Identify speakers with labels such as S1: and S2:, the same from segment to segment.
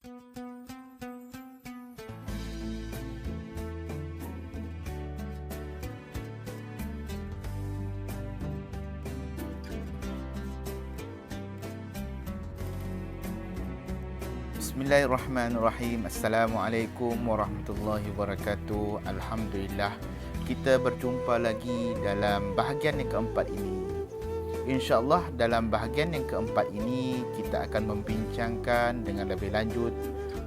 S1: Bismillahirrahmanirrahim. Assalamualaikum warahmatullahi wabarakatuh. Alhamdulillah, kita berjumpa lagi dalam bahagian yang keempat ini. InsyaAllah dalam bahagian yang keempat ini kita akan membincangkan dengan lebih lanjut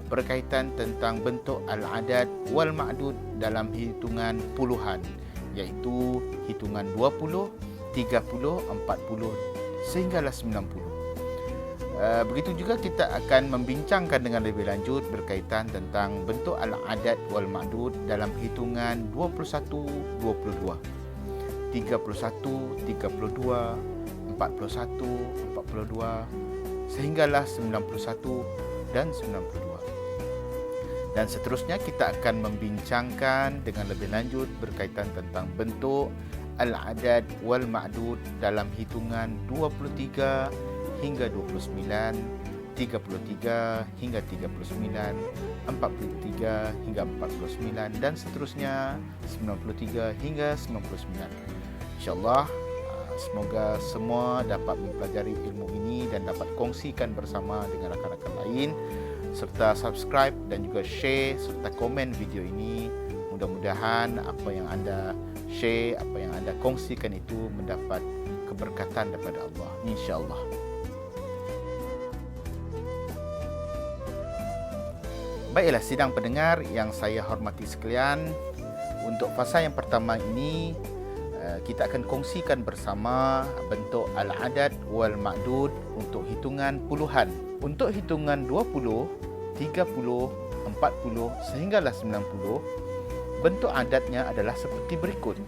S1: berkaitan tentang bentuk al-adad wal ma'dud dalam hitungan puluhan, iaitu hitungan 20, 30, 40 sehinggalah 90. Begitu juga kita akan membincangkan dengan lebih lanjut berkaitan tentang bentuk al-adad wal ma'dud dalam hitungan 21, 22, 31, 32, 41, 42 sehinggalah 91 dan 92. Dan seterusnya kita akan membincangkan dengan lebih lanjut berkaitan tentang bentuk al-adad wal ma'dud dalam hitungan 23 hingga 29, 33 hingga 39, 43 hingga 49 dan seterusnya 93 hingga 99. InsyaAllah semoga semua dapat mempelajari ilmu ini dan dapat kongsikan bersama dengan rakan-rakan lain, serta subscribe dan juga share serta komen video ini. Mudah-mudahan apa yang anda share, apa yang anda kongsikan itu mendapat keberkatan daripada Allah, insya-Allah. Baiklah sidang pendengar yang saya hormati sekalian, untuk fasa yang pertama ini kita akan kongsikan bersama bentuk al-adad wal ma'dud untuk hitungan puluhan. Untuk hitungan 20, 30, 40 sehinggalah 90, bentuk adatnya adalah seperti berikut.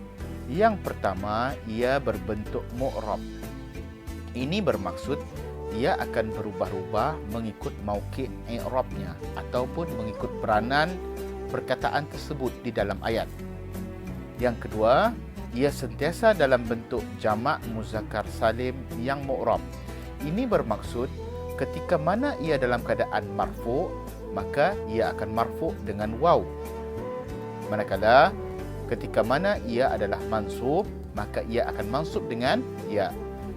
S1: Yang pertama, ia berbentuk mu'rab. Ini bermaksud ia akan berubah-ubah mengikut mauqi' i'rabnya ataupun mengikut peranan perkataan tersebut di dalam ayat. Yang kedua, ia sentiasa dalam bentuk jamak muzakkar salim yang mu'rab. Ini bermaksud ketika mana ia dalam keadaan marfu', maka ia akan marfu' dengan waw. Manakala ketika mana ia adalah mansub, maka ia akan mansub dengan ya.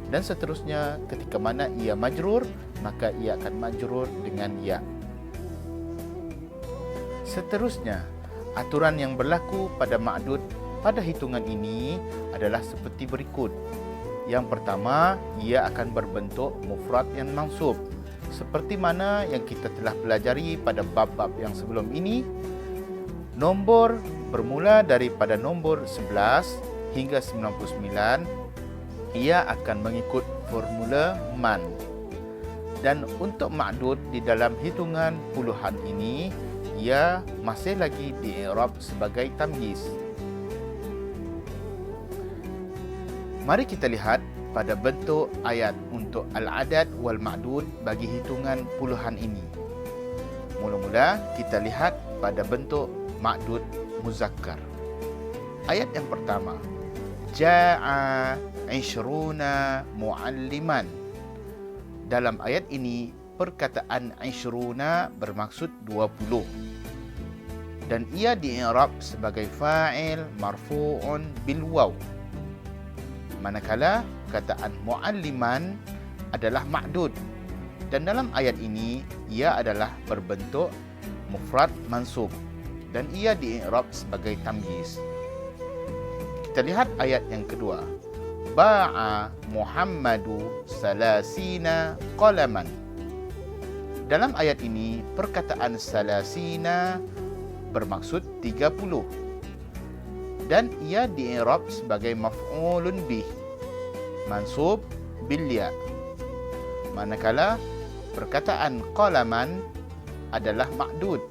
S1: Dan seterusnya ketika mana ia majrur, maka ia akan majrur dengan ya. Seterusnya, aturan yang berlaku pada ma'dud pada hitungan ini adalah seperti berikut. Yang pertama, ia akan berbentuk mufrad yang mansub, seperti mana yang kita telah pelajari pada bab-bab yang sebelum ini. Nombor bermula daripada nombor 11 hingga 99, ia akan mengikut formula man. Dan untuk ma'dud di dalam hitungan puluhan ini, ia masih lagi di-i'rab sebagai tamyiz. Mari kita lihat pada bentuk ayat untuk al-adad wal ma'dud bagi hitungan puluhan ini. Mula-mula kita lihat pada bentuk ma'dud muzakkar. Ayat yang pertama, Ja'a 'ishruna mu'alliman. Dalam ayat ini perkataan 'ishruna bermaksud 20 dan ia di-i'rab sebagai fa'il marfu'un bil waw. Manakala kataan mu'alliman adalah ma'dud dan dalam ayat ini ia adalah berbentuk mufrad mansub dan ia di-i'rab sebagai tamyiz. Kita lihat ayat yang kedua. Ba'a Muhammadu salasina qalaman. Dalam ayat ini perkataan salasina bermaksud 30 dan ia di-i'rab sebagai maf'ulun bih mansub bil ya. Manakala perkataan qalaman adalah ma'dud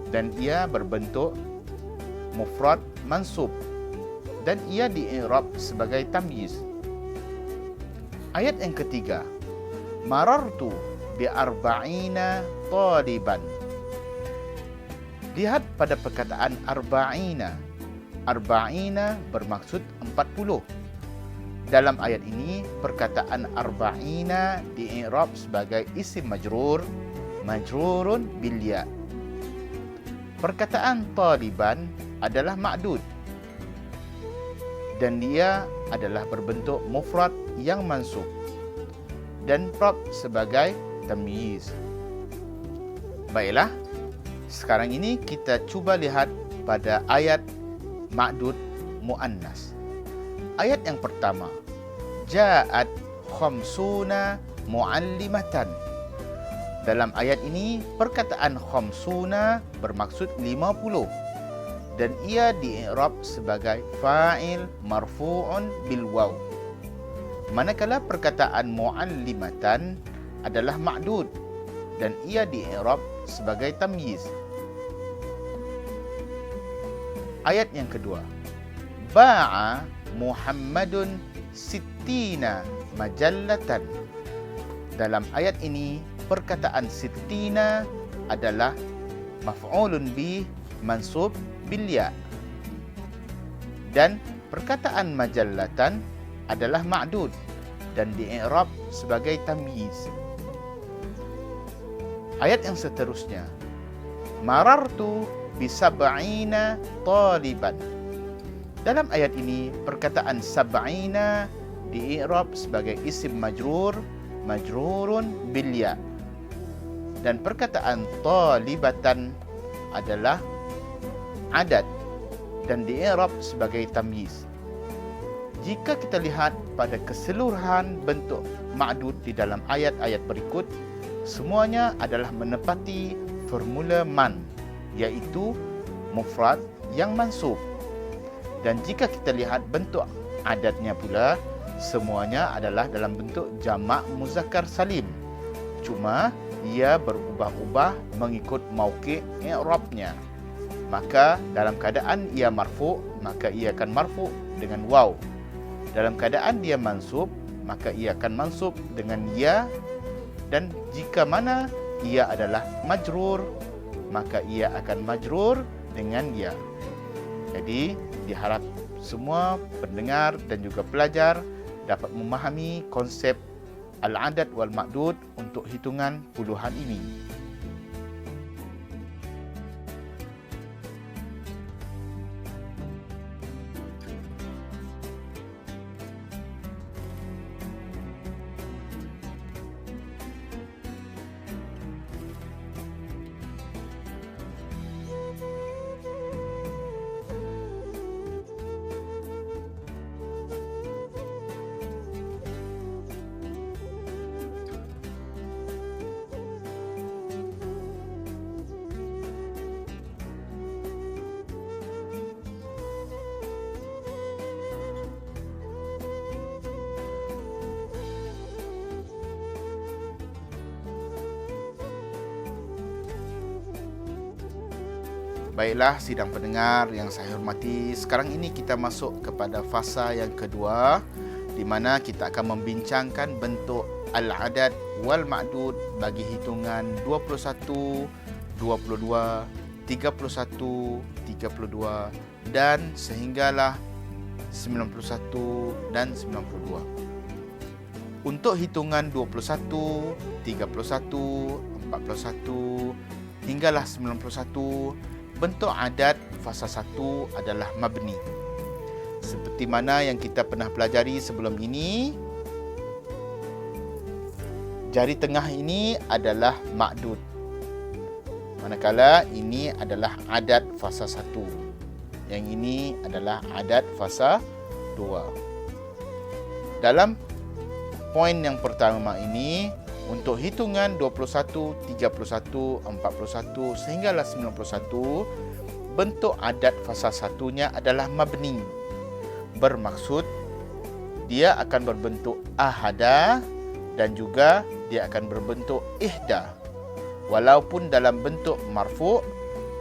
S1: dan ia berbentuk mufrad mansub dan ia di-i'rab sebagai tamyiz. Ayat yang ketiga, marartu bi arba'ina taliban. Lihat pada perkataan arba'ina. Arba'ina bermaksud 40. Dalam ayat ini perkataan arba'ina di-i'rab sebagai isim majrur majrurun bil ya. Perkataan taliban adalah ma'dud dan dia adalah berbentuk mufrad yang mansub dan i'rab sebagai tamyiz. Baiklah, sekarang ini kita cuba lihat pada ayat ma'dud muannas. Ayat yang pertama, ja'at khamsuna muallimatan. Dalam ayat ini, perkataan khamsuna bermaksud 50 dan ia di-i'rab sebagai fa'il marfu'un bil waw. Manakala perkataan muallimatan adalah ma'dud dan ia di-i'rab sebagai tamyiz. Ayat yang kedua, ba'a Muhammadun sittina majallatan. Dalam ayat ini, perkataan sittina adalah maf'ulun bih mansub bil ya. Dan perkataan majallatan adalah ma'dud dan di-i'rab sebagai tamyiz. Ayat yang seterusnya, marartu bi sab'ina taliban. Dalam ayat ini, perkataan sab'ina di-i'rab sebagai isim majrur, majrurun bil ya. Dan perkataan talibatan adalah adad dan di-i'rab sebagai tamyiz. Jika kita lihat pada keseluruhan bentuk ma'dud di dalam ayat-ayat berikut, semuanya adalah menepati formula man, iaitu mufrad yang mansub. Dan jika kita lihat bentuk adatnya pula, semuanya adalah dalam bentuk jamak muzakkar salim. Cuma ia berubah-ubah mengikut mauqi' i'rabnya. Maka dalam keadaan ia marfu', maka ia akan marfu' dengan waw. Dalam keadaan dia mansub, maka ia akan mansub dengan ya. Dan jika mana ia adalah majrur, maka ia akan majrur dengan ya. Jadi diharap semua pendengar dan juga pelajar dapat memahami konsep al-adad wal ma'dud untuk hitungan puluhan ini. Baiklah sidang pendengar yang saya hormati, sekarang ini kita masuk kepada fasa yang kedua di mana kita akan membincangkan bentuk al-adad wal ma'dud bagi hitungan 21, 22, 31, 32 dan sehinggalah 91 dan 92. Untuk hitungan 21, 31, 41 hinggalah 91, bentuk adat fasa 1 adalah mabni. Seperti mana yang kita pernah pelajari sebelum ini, jari tengah ini adalah ma'dud. Manakala ini adalah adat fasa 1. Yang ini adalah adat fasa 2. Dalam poin yang pertama ini, untuk hitungan 21, 31, 41 sehinggalah 91, bentuk adat fasa satunya adalah mabni. Bermaksud dia akan berbentuk ahada dan juga dia akan berbentuk ihda. Walaupun dalam bentuk marfu',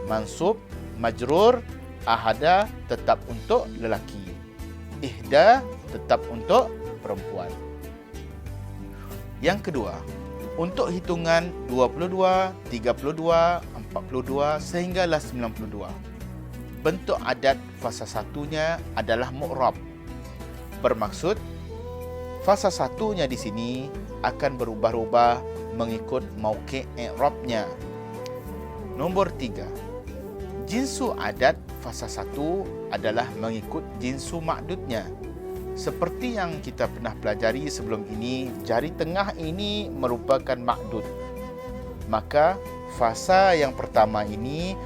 S1: mansub, majrur, ahada tetap untuk lelaki, ihda tetap untuk perempuan. Yang kedua, untuk hitungan 22, 32, 42 sehinggalah 92, bentuk adat fasa satunya adalah mu'rab. Bermaksud fasa satunya di sini akan berubah-ubah mengikut mauqi' i'rabnya. Nombor 3, jinsu adat fasa 1 adalah mengikut jinsu ma'dudnya. Seperti yang kita pernah pelajari sebelum ini, jari tengah ini merupakan ma'dud. Maka fasa yang pertama ini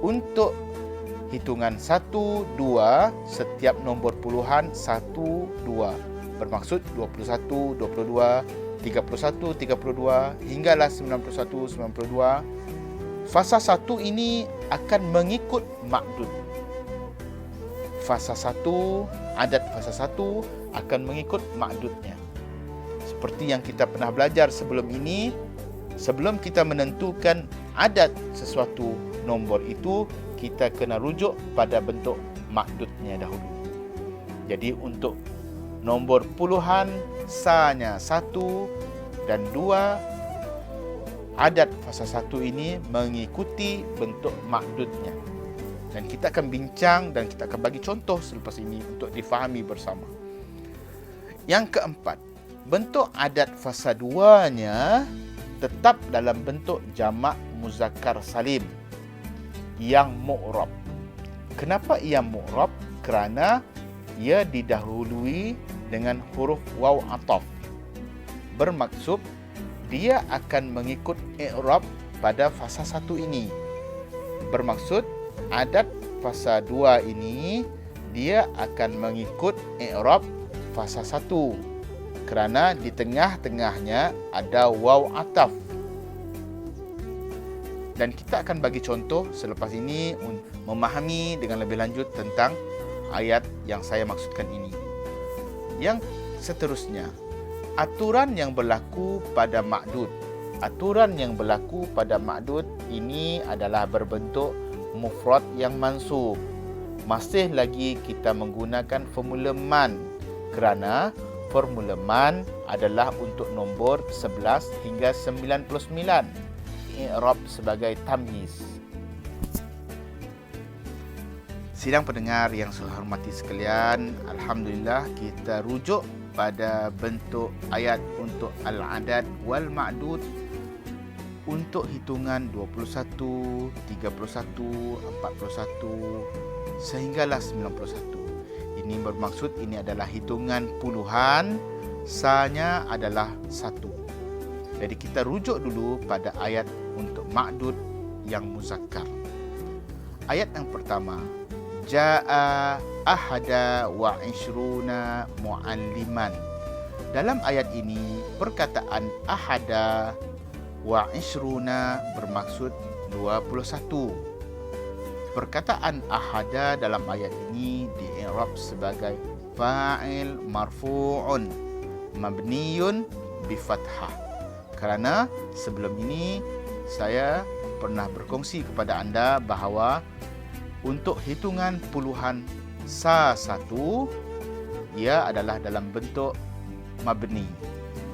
S1: untuk hitungan 1, 2, setiap nombor puluhan 1, 2. Bermaksud 21, 22, 31, 32, hinggalah 91, 92. Fasa 1 ini akan mengikut ma'dud. Fasa 1, adat fasa 1 akan mengikut ma'dudnya. Seperti yang kita pernah belajar sebelum ini, sebelum kita menentukan adat sesuatu nombor itu, kita kena rujuk pada bentuk ma'dudnya dahulu. Jadi untuk nombor puluhan, sa-nya 1 dan 2, adat fasa 1 ini mengikuti bentuk ma'dudnya. Dan kita akan bincang dan kita akan bagi contoh selepas ini untuk difahami bersama. Yang keempat, bentuk adat fasa 2-nya tetap dalam bentuk jamak muzakkar salim yang mu'rab. Kenapa ia mu'rab? Kerana ia didahului dengan huruf waw ataf. Bermaksud dia akan mengikut i'rab pada fasa 1 ini. Bermaksud adat fasa 2 ini dia akan mengikut i'rab fasa 1 kerana di tengah-tengahnya ada waw ataf. Dan kita akan bagi contoh selepas ini memahami dengan lebih lanjut tentang ayat yang saya maksudkan ini. Yang seterusnya, aturan yang berlaku pada ma'dud. Aturan yang berlaku pada ma'dud ini adalah berbentuk mufrad yang mansub. Masih lagi kita menggunakan formula man kerana formula man adalah untuk nombor 11 hingga 99. I'rab sebagai tamyiz. Sidang pendengar yang saya hormati sekalian, alhamdulillah kita rujuk pada bentuk ayat untuk al-adad wal ma'dud untuk hitungan 21, 31, 41 sehinggalah 91. Ini bermaksud ini adalah hitungan puluhan, sa-nya adalah 1. Jadi kita rujuk dulu pada ayat untuk ma'dud yang muzakkar. Ayat yang pertama, Ja'a ahada wa ishruna mu'alliman. Dalam ayat ini, perkataan ahada wa ishruna bermaksud 21. Perkataan ahada dalam ayat ini di-i'rab sebagai fa'il marfu'un mabniyun bi fathah. Kerana sebelum ini saya pernah berkongsi kepada anda bahawa untuk hitungan puluhan sa-1 ia adalah dalam bentuk mabni.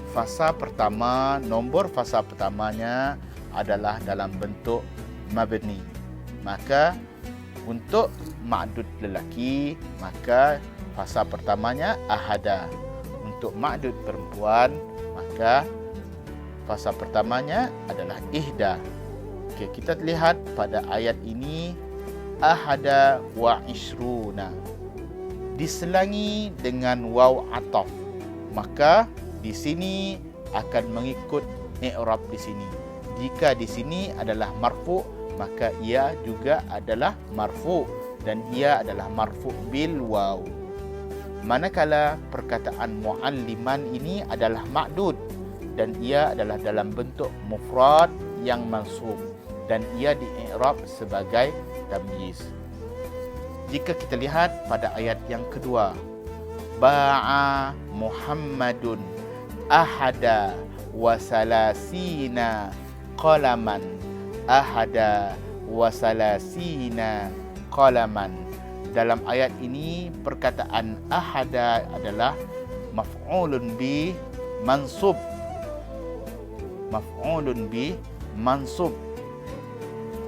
S1: Fasa pertama, nombor fasa pertamanya adalah dalam bentuk mabni. Maka untuk ma'dud lelaki, maka fasa pertamanya ahada. Untuk ma'dud perempuan, maka fasa pertamanya adalah ihda. Okey, kita lihat pada ayat ini ahada wa ishruna diselangi dengan waw ataf. Maka di sini akan mengikut i'rab di sini. Jika di sini adalah marfu, maka ia juga adalah marfu dan ia adalah marfu bil waw. Manakala perkataan mualliman ini adalah ma'dud dan ia adalah dalam bentuk mufrad yang mansub dan ia di-i'rab sebagai tamyiz. Jika kita lihat pada ayat yang kedua, ba'a Muhammadun ahada wa salasina qalaman. Ahada wa salasina qalaman. Dalam ayat ini perkataan ahada adalah maf'ulun bi mansub. Maf'ulun bi mansub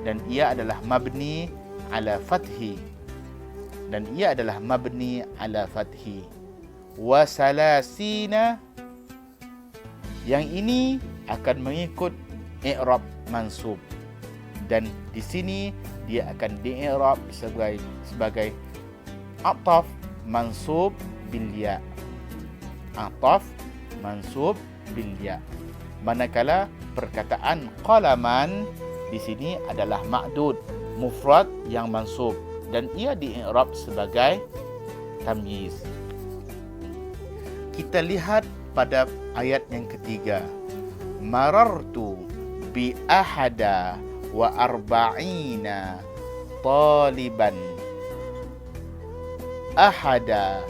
S1: dan ia adalah mabni ala fathi. Dan ia adalah mabni ala fathi. Wa salasina, yang ini akan mengikut i'rab mansub. Dan di sini dia akan di-i'rab sebagai ataf mansub bil ya. Ataf mansub bil ya. Manakala perkataan qalaman di sini adalah ma'dud, mufrad yang mansub, dan ia di-i'rab sebagai tamyiz. Kita lihat pada ayat yang ketiga. Marartu bi ahada wa arba'ina taliban. Ahada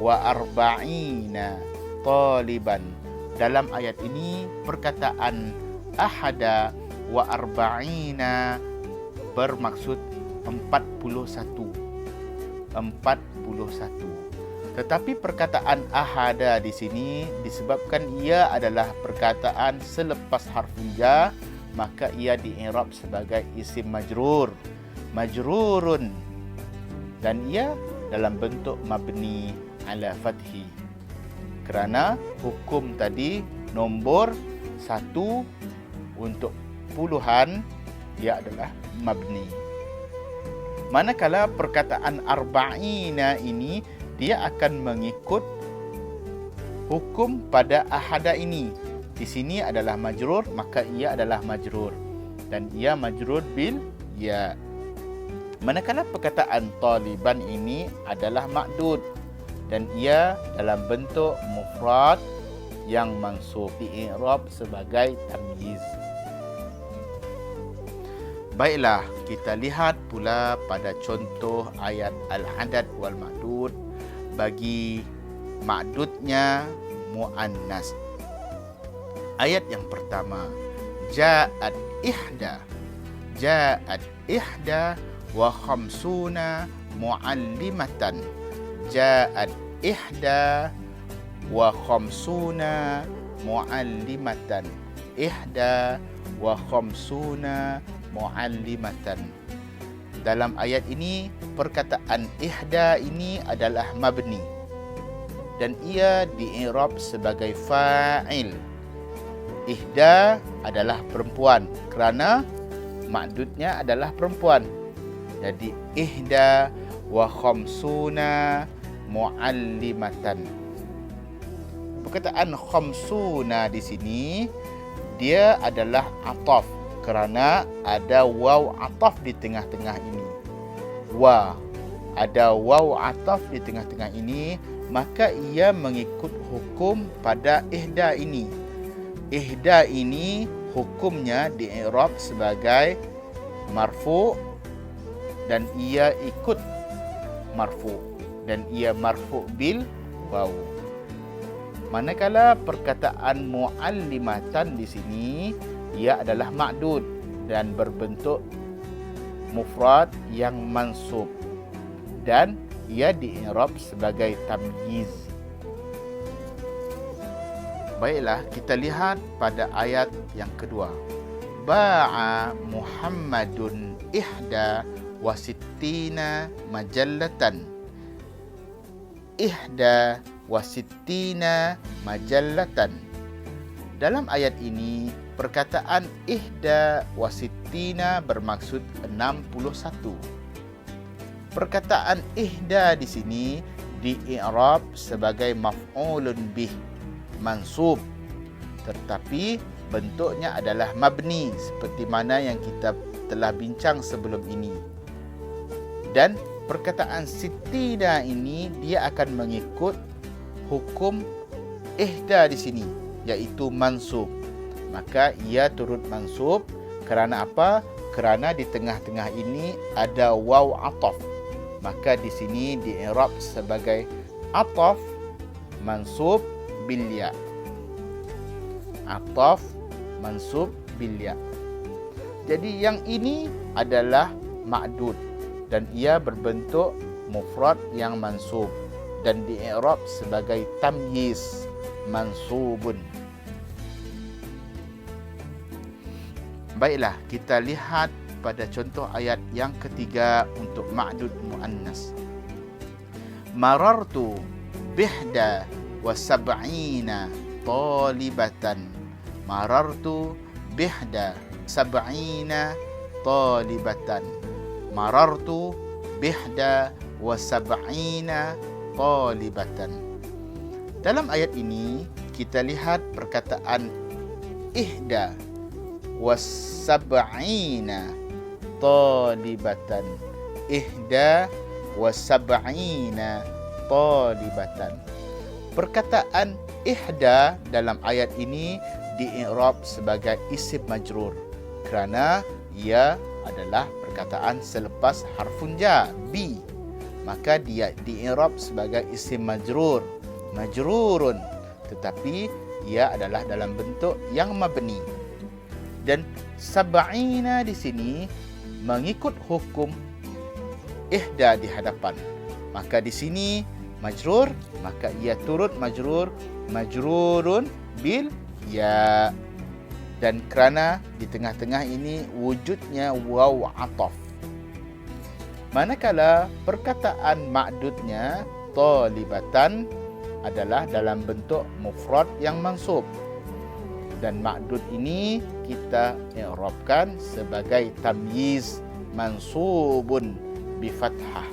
S1: wa arba'ina taliban. Dalam ayat ini perkataan ahada wa arba'ina bermaksud 41. Tetapi perkataan ahada di sini disebabkan ia adalah perkataan selepas harfu ja, maka ia di-i'rab sebagai isim majrur, majrurun, dan ia dalam bentuk mabni ala fathi. Kerana hukum tadi nombor 1 untuk puluhan ia adalah mabni. Manakala perkataan arba'ina ini dia akan mengikut hukum pada ahada ini. Di sini adalah majrur, maka ia adalah majrur, dan ia majrur bil ya. Manakala perkataan taliban ini adalah ma'dud, dan ia dalam bentuk mufrad yang mansub, di-i'rab sebagai tamyiz. Baiklah, kita lihat pula pada contoh ayat al-adad wal ma'dud bagi ma'dudnya muannas. Ayat yang pertama, ja'at ihda. Ja'at ihda wa khamsuna muallimatan. Ja'at ihda wa khamsuna muallimatan. Ihda wa khamsuna muallimatan. Dalam ayat ini perkataan ihda ini adalah mabni, dan ia di-i'rab sebagai fa'il. Ihda adalah perempuan kerana ma'dudnya adalah perempuan. Jadi ihda wa khamsuna muallimatan. Perkataan khamsuna di sini dia adalah ataf kerana ada waw ataf di tengah-tengah ini. Ada waw ataf di tengah-tengah ini, maka ia mengikut hukum pada ihda ini. Ihda ini hukumnya di-i'rab sebagai marfu, dan ia ikut marfu, dan ia marfu bil waw. Manakala perkataan muallimatan di sini ia adalah ma'dud dan berbentuk mufrad yang mansub, dan ia di-i'rab sebagai tamyiz. Baiklah, kita lihat pada ayat yang kedua. Ba'a Muhammadun ihda wa sittina majallatan. Ihda wa sittina majallatan. Dalam ayat ini perkataan ihda wa sittina bermaksud 61. Perkataan ihda di sini di-i'rab sebagai maf'ulun bih, mansub, tetapi bentuknya adalah mabni seperti mana yang kita telah bincang sebelum ini. Dan perkataan sittina ini dia akan mengikut hukum ihda di sini, iaitu mansub. Maka ia turut mansub kerana apa? Kerana di tengah-tengah ini ada waw ataf. Maka di sini di-i'rab sebagai ataf mansub bil ya. Ataf mansub bil ya. Jadi yang ini adalah ma'dud dan ia berbentuk mufrad yang mansub dan di-i'rab sebagai tamyiz mansubun. Baiklah, kita lihat pada contoh ayat yang ketiga untuk ma'dud muannas. Marartu bihda wa sab'ina talibatan. marartu bihda sab'ina talibatan. Marartu bihda wa sab'ina talibatan. Dalam ayat ini kita lihat perkataan ihda wa sab'ina talibatan. Ihda wa sab'ina talibatan. Perkataan ihda dalam ayat ini di-i'rab sebagai isim majrur kerana ia adalah perkataan selepas harfun jar bi, maka dia di-i'rab sebagai isim majrur, majrurun, tetapi ia adalah dalam bentuk yang mabni. Dan sab'ina di sini mengikut hukum ihda di hadapan, maka di sini majrur, maka ia turut majrur, majrurun bil ya. Dan kerana di tengah-tengah ini wujudnya waw ataf, manakala perkataan ma'dudnya talibatan adalah dalam bentuk mufrad yang mansub, dan ma'dud ini kita i'rabkan sebagai tamyiz mansubun bi fathah.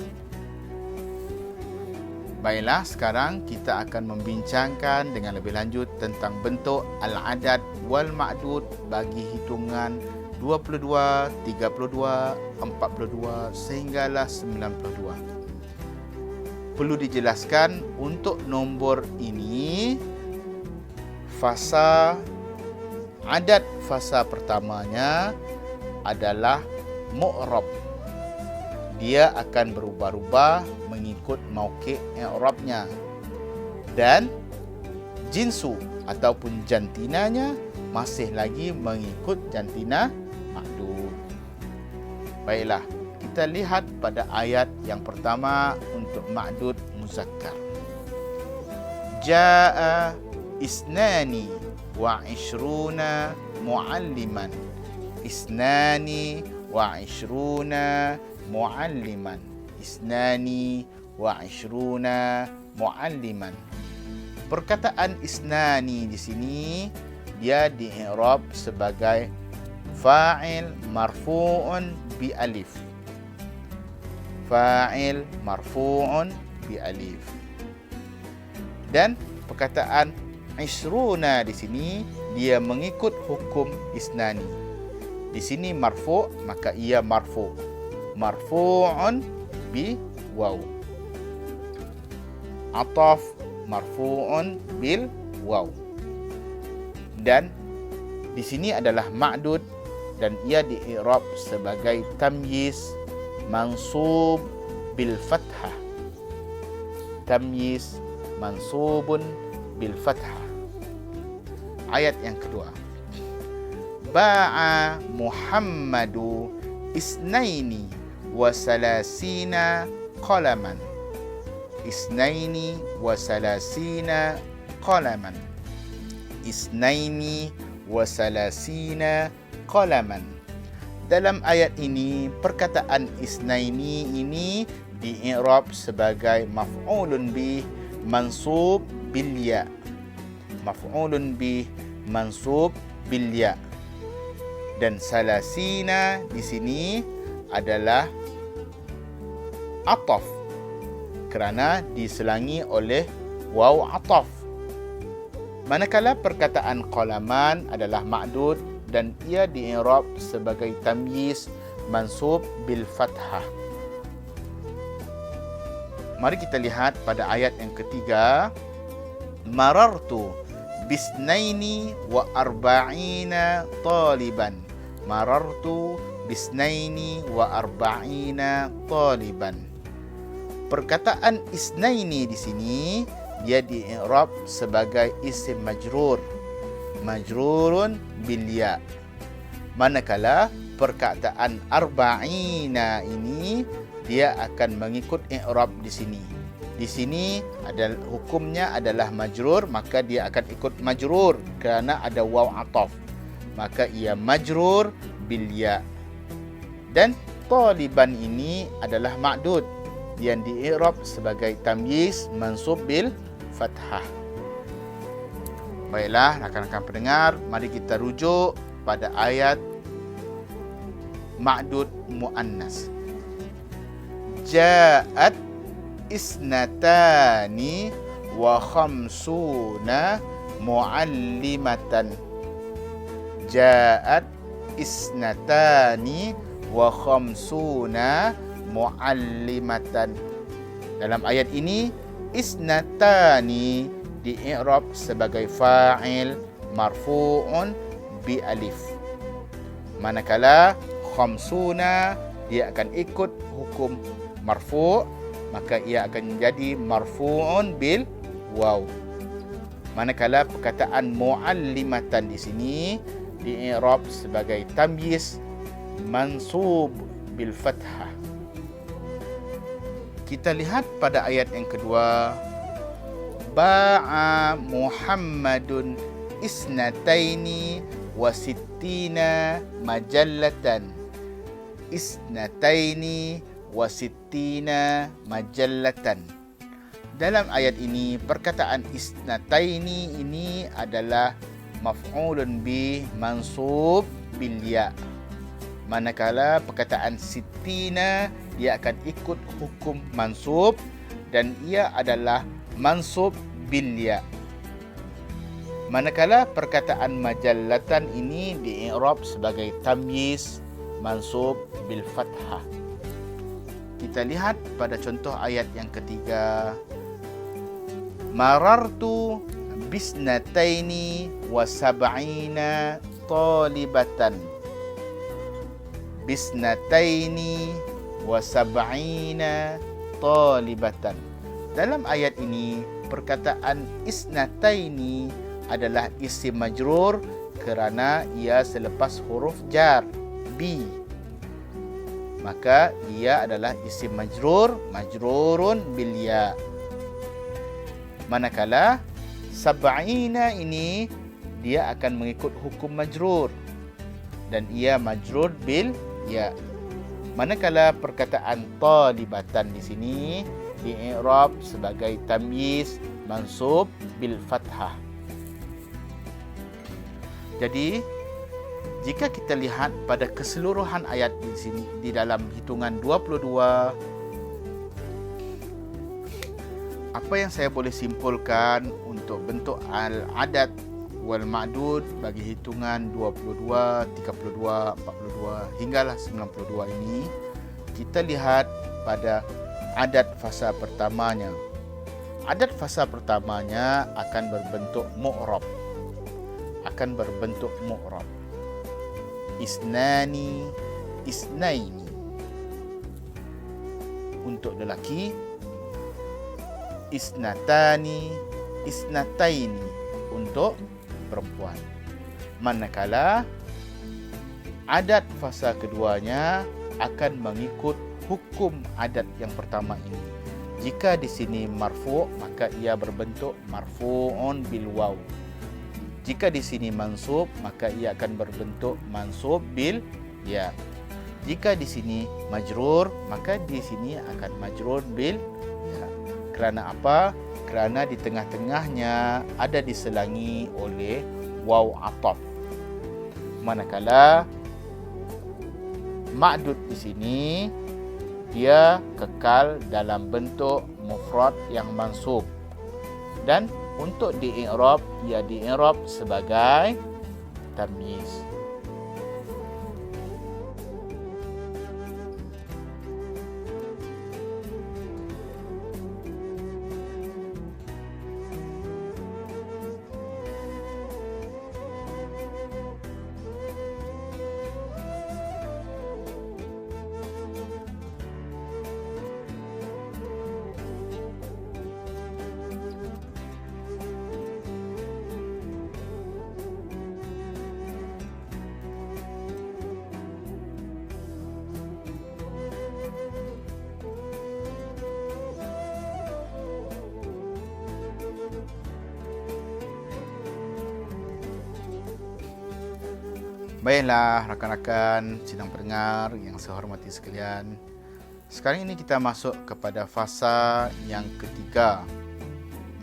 S1: Baiklah, sekarang kita akan membincangkan dengan lebih lanjut tentang bentuk al-adad wal ma'dud bagi hitungan 22, 32, 42 sehinggalah 92. Perlu dijelaskan untuk nombor ini, fasa adad fasa pertamanya adalah mu'rab. Dia akan berubah-ubah mengikut mauqi' i'rabnya, dan jinsu ataupun jantinanya masih lagi mengikut jantina ma'dud. Baiklah, kita lihat pada ayat yang pertama untuk ma'dud muzakkar. Jaa isnani wa ishruna mu'alliman. Isnani wa ishruna mu'alliman. Isnani wa ishruna mu'alliman. Perkataan isnani di sini dia di-i'rab sebagai fa'il marfu'un bi alif. Fa'il marfu'un bi alif. Dan perkataan ishruna di sini dia mengikut hukum isnani. Di sini marfu', maka ia marfu'. Marfu'un bi waw. Ataf marfu'un bil waw. Dan di sini adalah ma'dud dan ia di-i'rab sebagai tamyiz mansub bil fathah. Tamyiz mansubun bil fathah. Ayat yang kedua. Ba'a Muhammadu isnaini wa salasina qalaman. Isnaini wa salasina qalaman. Isnaini wa salasina qalaman. Dalam ayat ini, perkataan isnaini ini di-i'rab sebagai maf'ulun bih mansub bil ya. Maf'ulun bih mansub bil ya. Dan salasina di sini adalah ataf kerana diselangi oleh waw ataf. Manakala perkataan qalaman adalah ma'dud dan ia di-i'rab sebagai tamyiz mansub bil fathah. Mari kita lihat pada ayat yang ketiga. Marartu bisnaini wa arba'ina taliban. Marartu bisnaini wa arba'ina taliban. Perkataan isnaini di sini dia di-i'rab sebagai isim majrur, majrurun bil ya. Manakala perkataan arba'ina ini dia akan mengikut i'rab di sini. Di sini adalah hukumnya adalah majrur, maka dia akan ikut majrur kerana ada waw ataf. Maka ia majrur bil ya. Dan taliban ini adalah ma'dud yang di-i'rab sebagai tamyiz mansub bil fathah. Baiklah, rakan-rakan pendengar, mari kita rujuk pada ayat ma'dud muannas. Ja'at isnatani wa khamsuna muallimatan. Ja'at isnatani wa khamsuna muallimatan. Dalam ayat ini, isnatani di-i'rab sebagai fa'il marfu'un bi alif. Manakala khamsuna dia akan ikut hukum marfu', maka ia akan menjadi marfu'un bil waw. Manakala perkataan muallimatan di sini di-i'rab sebagai tamyiz mansub bil fathah. Kita lihat pada ayat yang kedua, ba'a Muhammadun isnataini wa sittina majallatan. Isnataini wa sittina majallatan. Dalam ayat ini, perkataan isnataini ini adalah maf'ulun bih mansub bil ya. Manakala perkataan sittina dia akan ikut hukum mansub dan ia adalah mansub bil ya. Manakala perkataan majallatan ini di-i'rab sebagai tamyiz mansub bil fathah. Kita lihat pada contoh ayat yang ketiga, marartu bisnataini wa sab'ina talibatan. Bisnataini wa sab'ina talibatan. Dalam ayat ini, perkataan isnataini adalah isim majrur kerana ia selepas huruf jar bi. Maka ia adalah isim majrur, majrurun bil ya. Manakala sab'ina ini dia akan mengikut hukum majrur dan ia majrur bil ya. Manakala perkataan talibatan di sini di-i'rab sebagai tamyiz mansub bil fathah. Jadi, jika kita lihat pada keseluruhan ayat di sini di dalam hitungan 22, apa yang saya boleh simpulkan untuk bentuk al-adad wal ma'dud bagi hitungan 22, 32, 42 hinggalah 92 ini, kita lihat pada adat fasa pertamanya. Adat fasa pertamanya akan berbentuk mu'rab. Akan berbentuk mu'rab. Isnani, isnaini. Untuk lelaki, isnatani, isnataini. Untuk perempuan. Manakala adat fasa keduanya akan mengikut hukum adat yang pertama ini. Jika di sini marfu', maka ia berbentuk marfu'un bil waw. Jika di sini mansub, maka ia akan berbentuk mansub bil ya. Jika di sini majrur, maka di sini akan majrur bil ya. Kerana apa? Kerana di tengah-tengahnya ada diselangi oleh waw ataf. Manakala ma'dud di sini dia kekal dalam bentuk mufrad yang mansub. Dan untuk di-i'rab, ia di-i'rab sebagai tamyiz. Baiklah rakan-rakan sidang pendengar yang saya hormati sekalian. Sekarang ini kita masuk kepada fasa yang ketiga,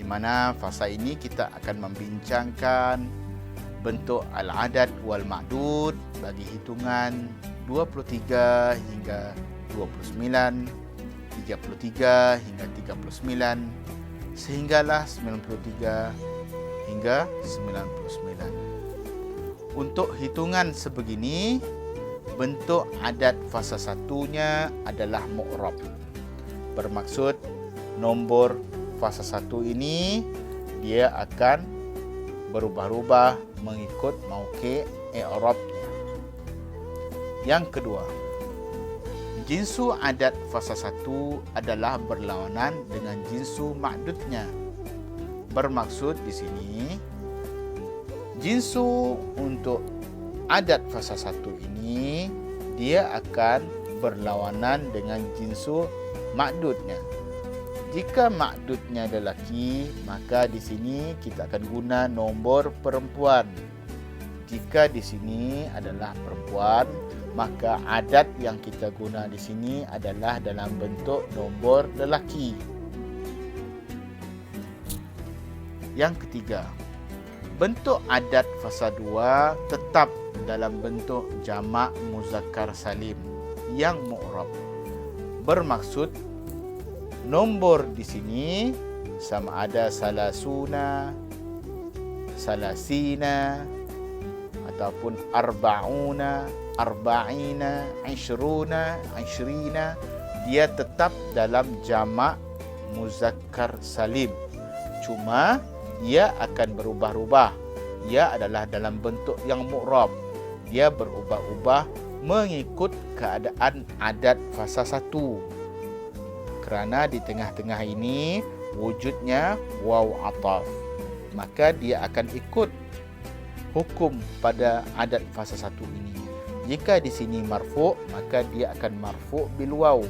S1: di mana fasa ini kita akan membincangkan bentuk al-adad wal ma'dud bagi hitungan 23 hingga 29, 33 hingga 39, sehinggalah 93 hingga 99. Untuk hitungan sebegini, bentuk adad fasa satunya adalah mu'rab. Bermaksud nombor fasa satu ini dia akan berubah-ubah mengikut mauqi' i'rabnya. Yang kedua, jinsu adad fasa satu adalah berlawanan dengan jinsu ma'dudnya. Bermaksud di sini, jinsu untuk adad fasa satu ini dia akan berlawanan dengan jinsu ma'dudnya. Jika ma'dudnya lelaki, maka di sini kita akan guna nombor perempuan. Jika di sini adalah perempuan, maka adad yang kita guna di sini adalah dalam bentuk nombor lelaki. Yang ketiga, bentuk adad fasa 2 tetap dalam bentuk jamak muzakkar salim yang mu'rab. Bermaksud nombor di sini sama ada salasuna, salasina, ataupun arba'una, arba'ina, ishruna, ishrina, dia tetap dalam jamak muzakkar salim. Cuma ia akan berubah-ubah. Ia adalah dalam bentuk yang mu'rab. Dia berubah-ubah mengikut keadaan adad fasa satu. Kerana di tengah-tengah ini wujudnya waw ataf, maka dia akan ikut hukum pada adad fasa satu ini. Jika di sini marfu', maka dia akan marfu' bil waw.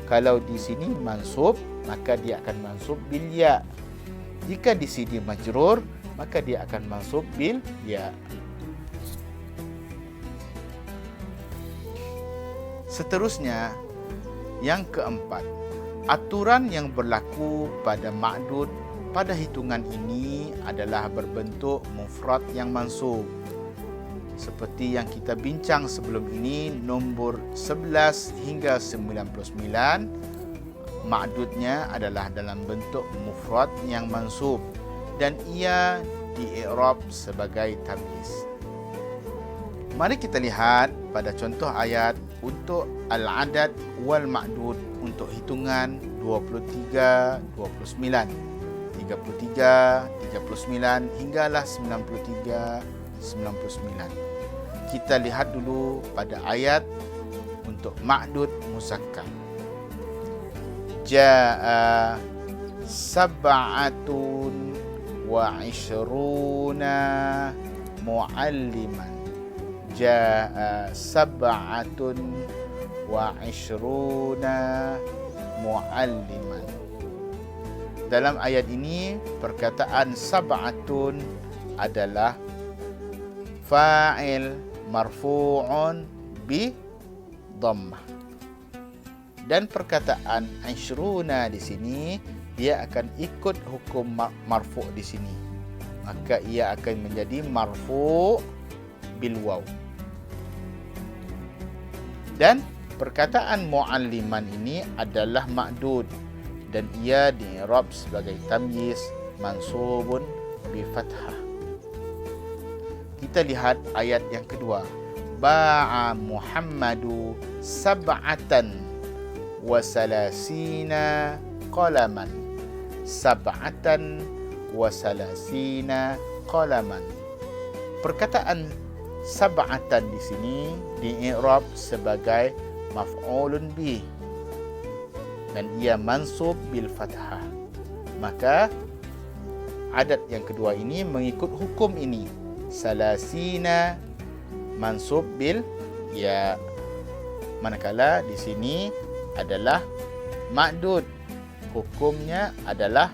S1: Kalau di sini mansub, maka dia akan mansub bil ya. Jika di sini majrur, maka dia akan mansub bil ya. Seterusnya, yang keempat, aturan yang berlaku pada ma'dud pada hitungan ini adalah berbentuk mufrad yang mansub. Seperti yang kita bincang sebelum ini, nombor 11 hingga 99 ma'dudnya adalah dalam bentuk mufrad yang mansub dan ia di-i'rab sebagai tamyiz. Mari kita lihat pada contoh ayat untuk al-adad wal ma'dud untuk hitungan 23, 29, 33, 39 hinggalah 93, 99. Kita lihat dulu pada ayat untuk ma'dud muzakkar. Ja'a sab'atun wa ishruna mu'alliman. Ja'a sab'atun wa ishruna mu'alliman. Dalam ayat ini perkataan sab'atun adalah fa'il marfu'un bi dhammah. Dan perkataan ishruna di sini dia akan ikut hukum marfu' di sini. Maka ia akan menjadi marfu' bil waw. Dan perkataan mu'alliman ini adalah ma'dud dan ia di-i'rab sebagai tamyiz mansubun bi fathah. Kita lihat ayat yang kedua. Ba'a Muhammadu sab'atan wa salasina qalaman. Sab'atan wa salasina qalaman. Perkataan sab'atan di sini di-i'rab sebagai maf'ulun bih dan ia mansub bil fathah. Maka adad yang kedua ini mengikut hukum ini. Salasina mansub bil ya. Manakala di sini adalah ma'dud, hukumnya adalah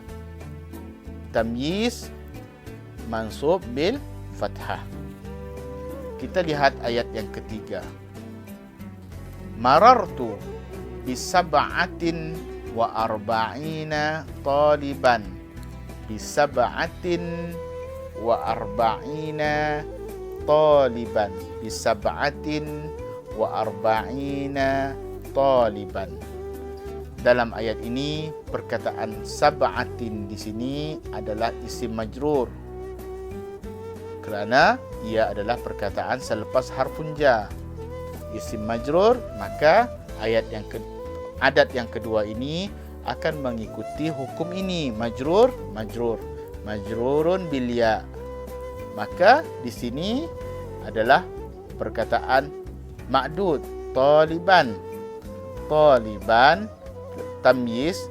S1: tamyiz mansub bil fathah. Kita lihat ayat yang ketiga. Marartu bi sab'atin wa arba'ina taliban bisab'atin wa arba'ina taliban. Bisab'atin wa arba'ina taliban. Dalam ayat ini perkataan sab'atin di sini adalah isim majrur kerana ia adalah perkataan selepas harfun jar. Isim majrur, maka adat yang kedua ini akan mengikuti hukum ini. Majrurun bil ya. Maka di sini adalah perkataan ma'dud, taliban. Tamyiz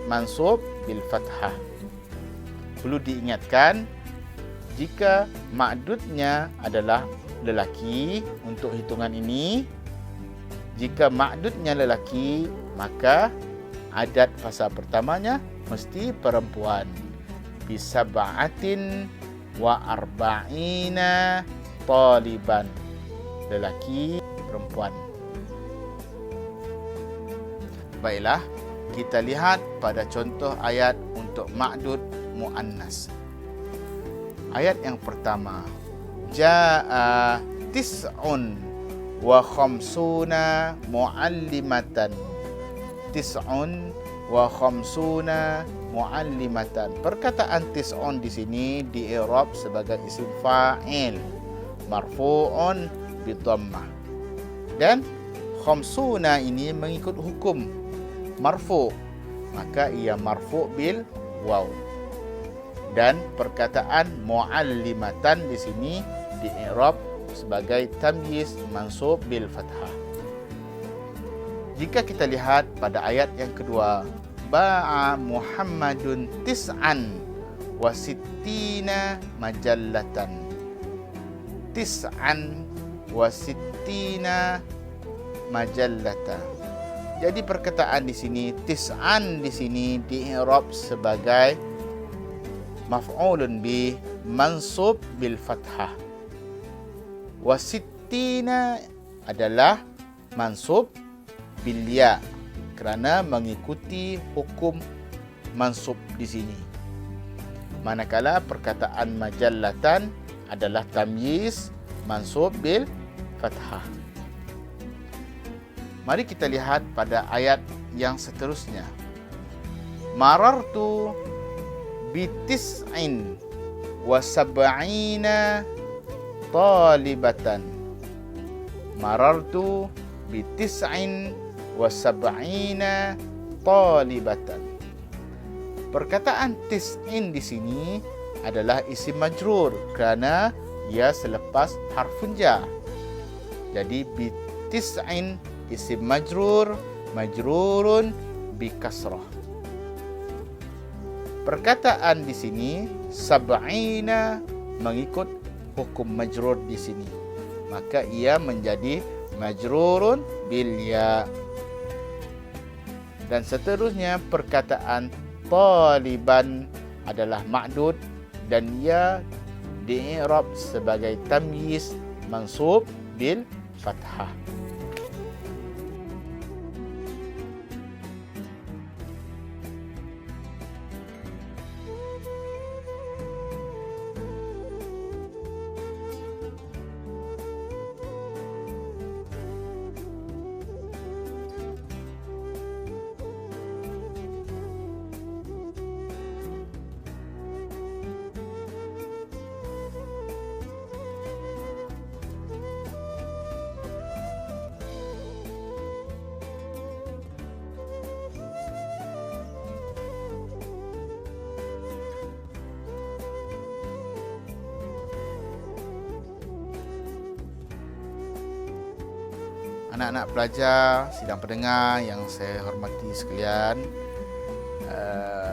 S1: mansub bil fathah. Perlu diingatkan, jika ma'dudnya adalah lelaki untuk hitungan ini, jika ma'dudnya lelaki, maka adat fasa pertamanya mesti perempuan. Bisab'atin wa arba'ina taliban. Lelaki, perempuan. Baiklah, kita lihat pada contoh ayat untuk ma'dud mu'annas. Ayat yang pertama, Ja'a tis'un wa khamsuna mu'allimatan. Tis'un wa khamsuna mu'allimatan. Perkataan tis'un di sini di-i'rab sebagai isim fa'il marfu'un bi dhammah. Dan khamsuna ini mengikut hukum marfu', maka ia marfu' bil waw. Dan perkataan mu'allimatan di sini di-i'rab sebagai tamyiz mansub bil fathah. Jika kita lihat pada ayat yang kedua, ba'a Muhammadun tis'an wa sittina majallatan. Tis'an wa sittina majallatan. Jadi perkataan di sini tis'an di sini di-i'rab sebagai maf'ulun bih mansub bil fathah. Wasittina adalah mansub bil ya kerana mengikuti hukum mansub di sini. Manakala perkataan majallatan adalah tamyiz mansub bil fathah. Mari kita lihat pada ayat yang seterusnya. Marartu bitis'in wa sab'ina talibatan. Marartu bitis'in wa sab'ina talibatan. Perkataan tis'in di sini adalah isim majrur kerana ia selepas harfun jar. Jadi bitis'in isim majrur, majrurun bi kasrah. Perkataan di sini sab'ina mengikut hukum majrur di sini, maka ia menjadi majrurun bil ya. Dan seterusnya perkataan taliban adalah ma'dud dan ia di-i'rab sebagai tamyiz mansub bil fathah. Anak-anak pelajar, sidang pendengar yang saya hormati sekalian,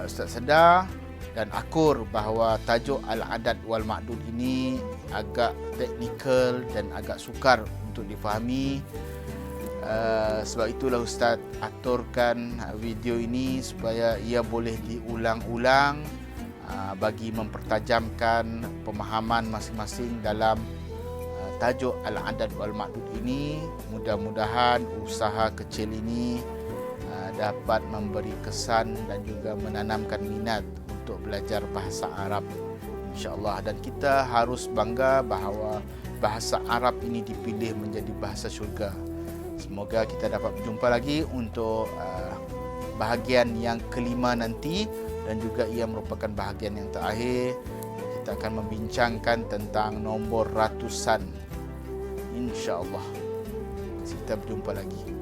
S1: Ustaz sedar dan akur bahawa tajuk Al-Adad wal Ma'dud ini agak teknikal dan agak sukar untuk difahami. Sebab itulah Ustaz aturkan video ini supaya ia boleh diulang-ulang bagi mempertajamkan pemahaman masing-masing dalam tajuk Al-Adad wal Ma'dud ini. Mudah-mudahan usaha kecil ini dapat memberi kesan dan juga menanamkan minat untuk belajar bahasa Arab, insya-Allah. Dan kita harus bangga bahawa bahasa Arab ini dipilih menjadi bahasa syurga. Semoga kita dapat berjumpa lagi untuk bahagian yang kelima nanti, dan juga ia merupakan bahagian yang terakhir. Kita akan membincangkan tentang nombor ratusan, insya-Allah. Kita berjumpa lagi.